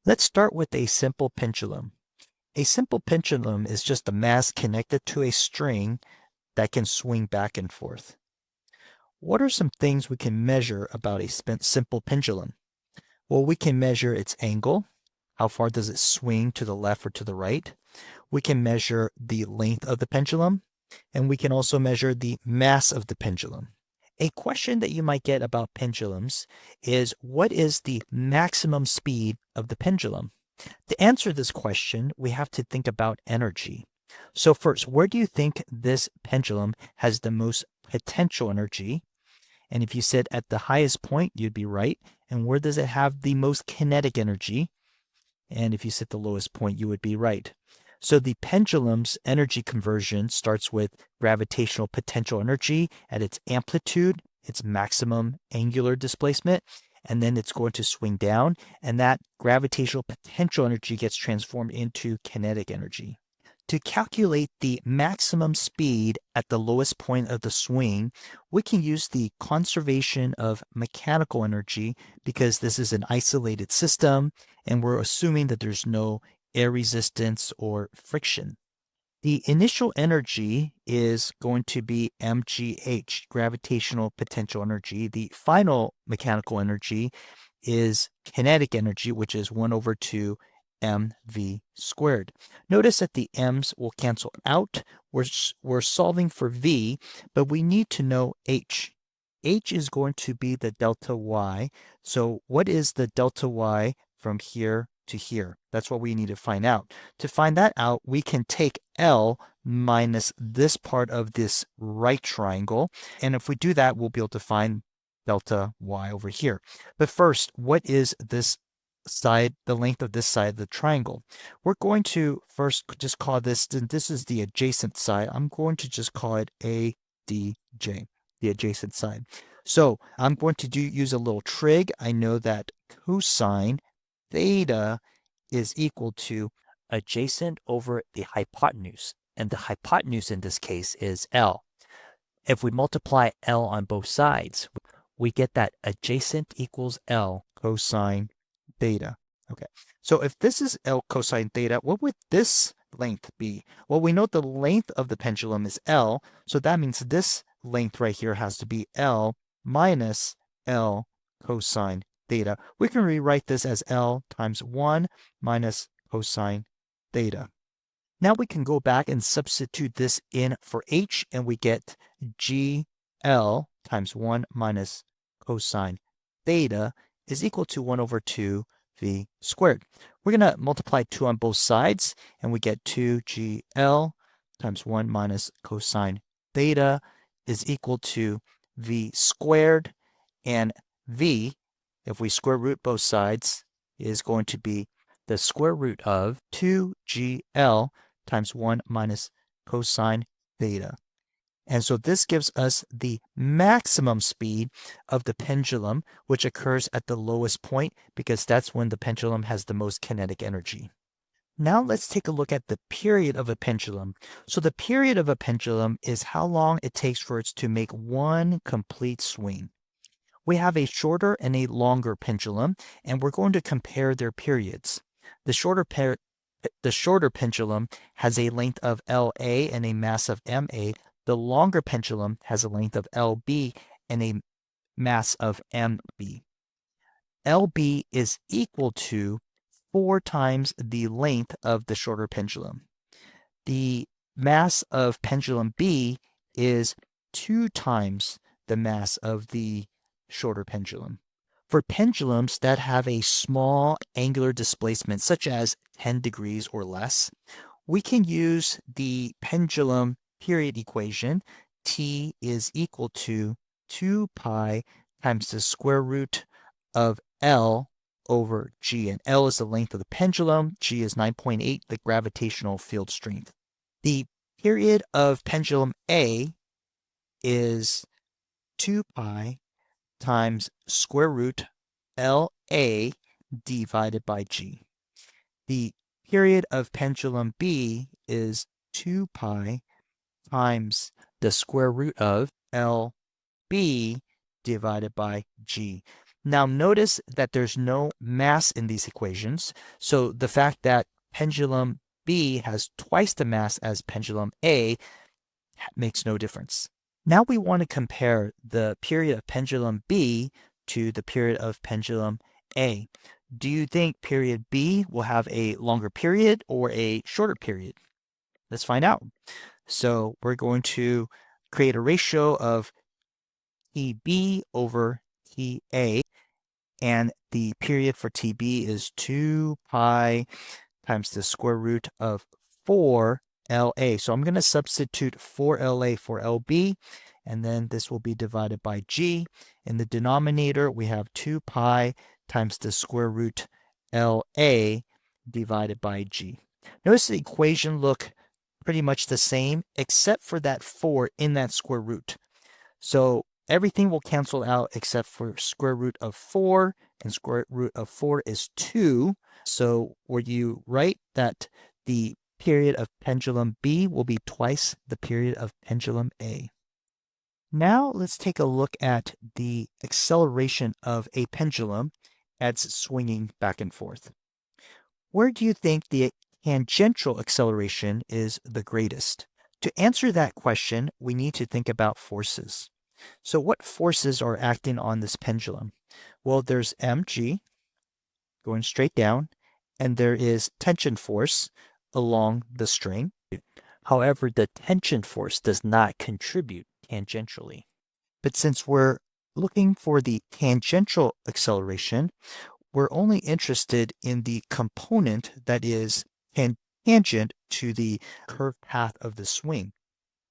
Let's start with a simple pendulum. A simple pendulum is just a mass connected to a string that can swing back and forth. What are some things we can measure about a simple pendulum? Well, we can measure its angle. How far does it swing to the left or to the right? We can measure the length of the pendulum, and we can also measure the mass of the pendulum. A question that you might get about pendulums is, what is the maximum speed of the pendulum? To answer this question, we have to think about energy. So first, where do you think this pendulum has the most potential energy? And if you said at the highest point, you'd be right. And where does it have the most kinetic energy? And if you said the lowest point, you would be right. So the pendulum's energy conversion starts with gravitational potential energy at its amplitude, its maximum angular displacement, and then it's going to swing down, and that gravitational potential energy gets transformed into kinetic energy. To calculate the maximum speed at the lowest point of the swing, we can use the conservation of mechanical energy because this is an isolated system and we're assuming that there's no air resistance or friction. The initial energy is going to be mgh, gravitational potential energy. The final mechanical energy is kinetic energy, which is 1 over 2 mv squared. Notice that the m's will cancel out. We're solving for v, but we need to know h. H is going to be the delta y. So what is the delta y from here to here? That's what we need to find out. To find that out, we can take L minus this part of this right triangle. And if we do that, we'll be able to find delta y over here. But first, what is this side, the length of this side of the triangle? We're going to first just call this is the adjacent side. I'm going to just call it ADJ, the adjacent side. So I'm going to use a little trig. I know that cosine theta is equal to adjacent over the hypotenuse. And the hypotenuse in this case is L. If we multiply L on both sides, we get that adjacent equals L cosine theta. Okay, so if this is L cosine theta, what would this length be? Well, we know the length of the pendulum is L, so that means this length right here has to be L minus L cosine theta. We can rewrite this as L times 1 minus cosine theta. Now we can go back and substitute this in for h, and we get GL times 1 minus cosine theta is equal to 1 over 2 v squared. We're going to multiply 2 on both sides, and we get 2GL times 1 minus cosine theta is equal to v squared, and v, if we square root both sides, is going to be the square root of 2GL times 1 minus cosine theta. And so this gives us the maximum speed of the pendulum, which occurs at the lowest point because that's when the pendulum has the most kinetic energy. Now let's take a look at the period of a pendulum. So the period of a pendulum is how long it takes for it to make one complete swing. We have a shorter and a longer pendulum, and we're going to compare their periods. The shorter pendulum has a length of LA and a mass of MA. The longer pendulum has a length of LB and a mass of MB. LB is equal to 4 times the length of the shorter pendulum. The mass of pendulum B is 2 times the mass of the shorter pendulum. For pendulums that have a small angular displacement, such as 10 degrees or less, we can use the pendulum period equation. T is equal to 2 pi times the square root of L over G. And L is the length of the pendulum. G is 9.8, the gravitational field strength. The period of pendulum A is 2 pi times square root LA divided by G. The period of pendulum B is 2 pi times the square root of LB divided by G. Now notice that there's no mass in these equations, so the fact that pendulum B has twice the mass as pendulum A makes no difference. Now we want to compare the period of pendulum B to the period of pendulum A. Do you think period B will have a longer period or a shorter period? Let's find out. So we're going to create a ratio of TB over TA, and the period for TB is 2 pi times the square root of 4LA. So I'm going to substitute 4LA for LB, and then this will be divided by G. In the denominator, we have 2 pi times the square root LA divided by G. Notice the equation look pretty much the same, except for that 4 in that square root. So everything will cancel out except for square root of 4, and square root of 4 is 2. So were you right that the period of pendulum B will be twice the period of pendulum A? Now let's take a look at the acceleration of a pendulum as it's swinging back and forth. Where do you think the tangential acceleration is the greatest? To answer that question, we need to think about forces. So what forces are acting on this pendulum? Well, there's mg going straight down, and there is tension force along the string. However, the tension force does not contribute tangentially. But since we're looking for the tangential acceleration, we're only interested in the component that is tangent to the curved path of the swing.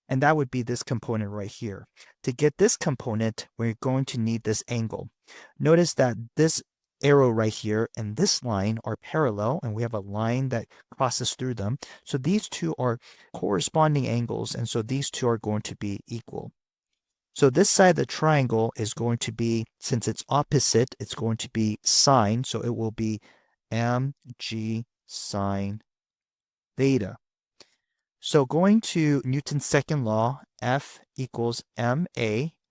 And that would be this component right here. To get this component, we're going to need this angle. Notice that this arrow right here and this line are parallel, and we have a line that crosses through them. So these two are corresponding angles, and so these two are going to be equal. So this side of the triangle is going to be, since it's opposite, it's going to be sine, so it will be mg sine theta. So going to Newton's second law, F equals ma,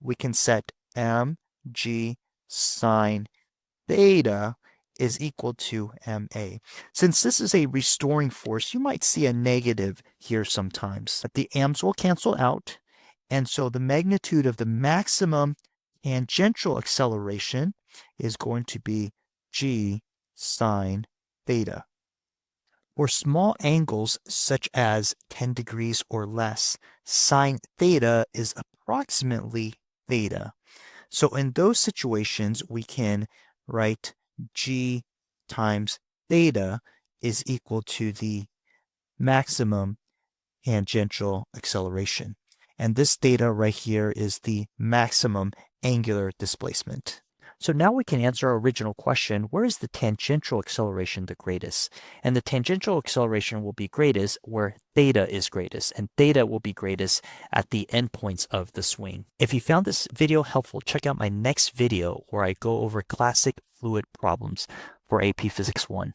we can set mg sine theta is equal to ma. Since this is a restoring force, you might see a negative here sometimes. But the am's will cancel out, and so the magnitude of the maximum tangential acceleration is going to be g sine theta. For small angles such as 10 degrees or less, sine theta is approximately theta. So in those situations, we can write g times theta is equal to the maximum tangential acceleration. And this theta right here is the maximum angular displacement. So now we can answer our original question, where is the tangential acceleration the greatest? And the tangential acceleration will be greatest where theta is greatest, and theta will be greatest at the endpoints of the swing. If you found this video helpful, check out my next video where I go over classic fluid problems for AP Physics 1.